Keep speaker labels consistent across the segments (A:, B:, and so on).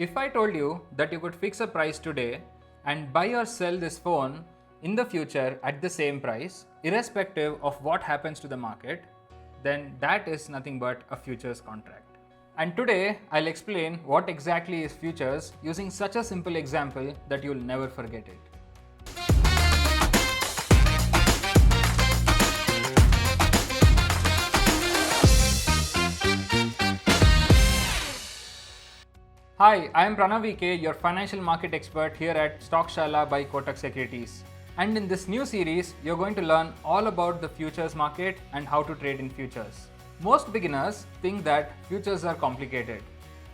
A: If I told you that you could fix a price today and buy or sell this phone in the future at the same price, irrespective of what happens to the market, then that is nothing but a futures contract. And today I'll explain what exactly is futures using such a simple example that you'll never forget it. Hi, I am Pranav VK, your financial market expert here at Stockshaala by Kotak Securities. And in this new series, you're going to learn all about the futures market and how to trade in futures. Most beginners think that futures are complicated,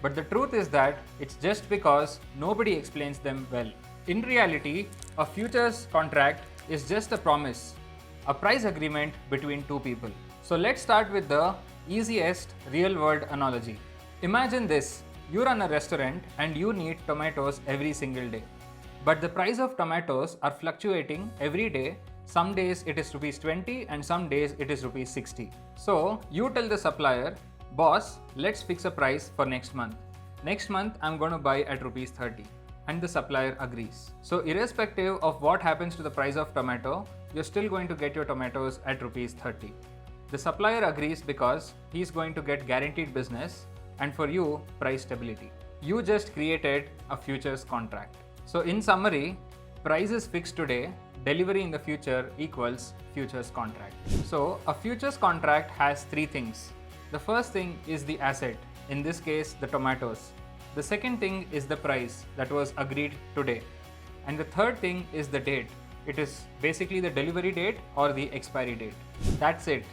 A: but the truth is that it's just because nobody explains them well. In reality, a futures contract is just a promise, a price agreement between two people. So let's start with the easiest real-world analogy. Imagine this. You run a restaurant and you need tomatoes every single day. But the price of tomatoes are fluctuating every day. Some days it is rupees 20 and some days it is rupees 60. So you tell the supplier, boss, let's fix a price for next month. Next month I'm going to buy at rupees 30. And the supplier agrees. So irrespective of what happens to the price of tomato, you're still going to get your tomatoes at rupees 30. The supplier agrees because he's going to get guaranteed business and for you, price stability. You just created a futures contract. So in summary, price is fixed today, delivery in the future equals futures contract. So a futures contract has three things. The first thing is the asset, in this case the tomatoes. The second thing is the price that was agreed today. And the third thing is the date. It is basically the delivery date or the expiry date. That's it.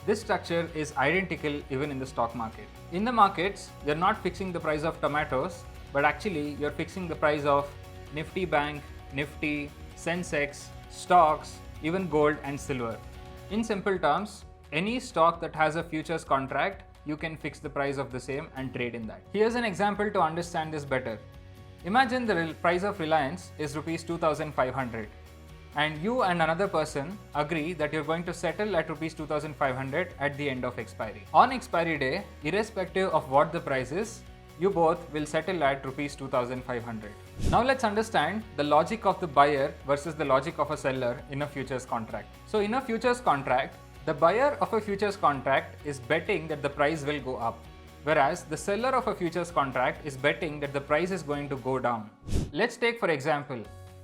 A: This structure is identical even in the stock market. In the markets, you're not fixing the price of tomatoes, but actually you're fixing the price of Nifty Bank, Nifty, Sensex, stocks, even gold and silver. In simple terms, any stock that has a futures contract, you can fix the price of the same and trade in that. Here's an example to understand this better. Imagine the price of Reliance is rupees 2,500. And you and another person agree that you're going to settle at rupees 2,500 at the end of expiry. On expiry day, irrespective of what the price is, you both will settle at rupees 2,500. Now let's understand the logic of the buyer versus the logic of a seller in a futures contract. So in a futures contract, the buyer of a futures contract is betting that the price will go up, whereas the seller of a futures contract is betting that the price is going to go down. Let's take for example,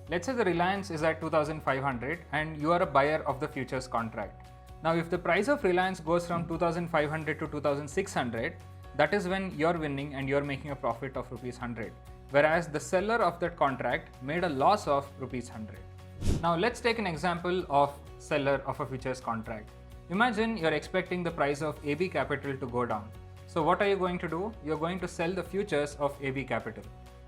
A: let's say the Reliance is at 2,500 and you are a buyer of the futures contract. Now if the price of Reliance goes from 2,500 to 2,600, that is when you're winning and you're making a profit of rupees 100. Whereas the seller of that contract made a loss of rupees 100. Now let's take an example of seller of a futures contract. Imagine you're expecting the price of AB Capital to go down. So what are you going to do? You're going to sell the futures of AB Capital.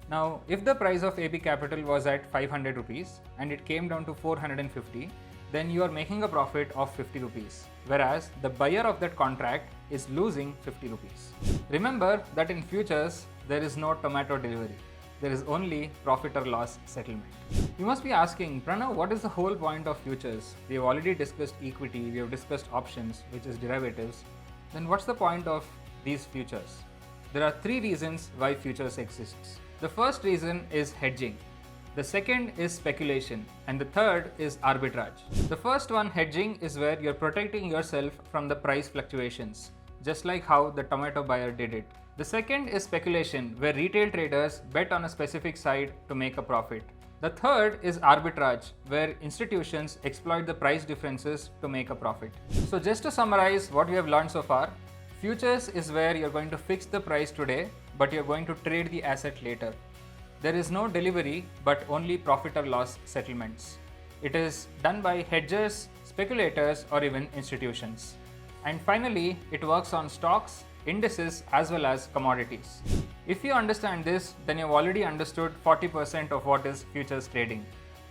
A: Now, if the price of AB Capital was at 500 rupees and it came down to 450, then you are making a profit of 50 rupees, whereas the buyer of that contract is losing 50 rupees. Remember that in futures, there is no tomato delivery. There is only profit or loss settlement. You must be asking, Pranav, what is the whole point of futures? We have already discussed equity, we have discussed options, which is derivatives. Then what's the point of these futures? There are three reasons why futures exists. The first reason is hedging, the second is speculation, and the third is arbitrage. The first one, hedging, is where you're protecting yourself from the price fluctuations, just like how the tomato buyer did it. The second is speculation, where retail traders bet on a specific side to make a profit. The third is arbitrage, where institutions exploit the price differences to make a profit. So just to summarize what we have learned so far, futures is where you're going to fix the price today, but you're going to trade the asset later. There is no delivery, but only profit or loss settlements. It is done by hedgers, speculators, or even institutions. And finally, it works on stocks, indices, as well as commodities. If you understand this, then you've already understood 40% of what is futures trading.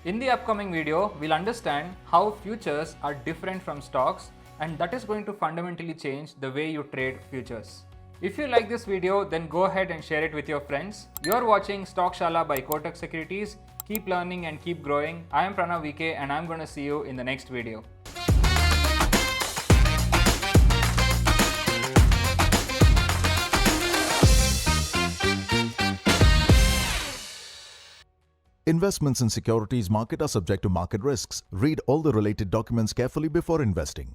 A: In the upcoming video, we'll understand how futures are different from stocks, and that is going to fundamentally change the way you trade futures. If you like this video, then go ahead and share it with your friends. You're watching Stockshaala by Kotak Securities. Keep learning and keep growing. I am Pranav VK and I'm going to see you in the next video.
B: Investments in securities market are subject to market risks. Read all the related documents carefully before investing.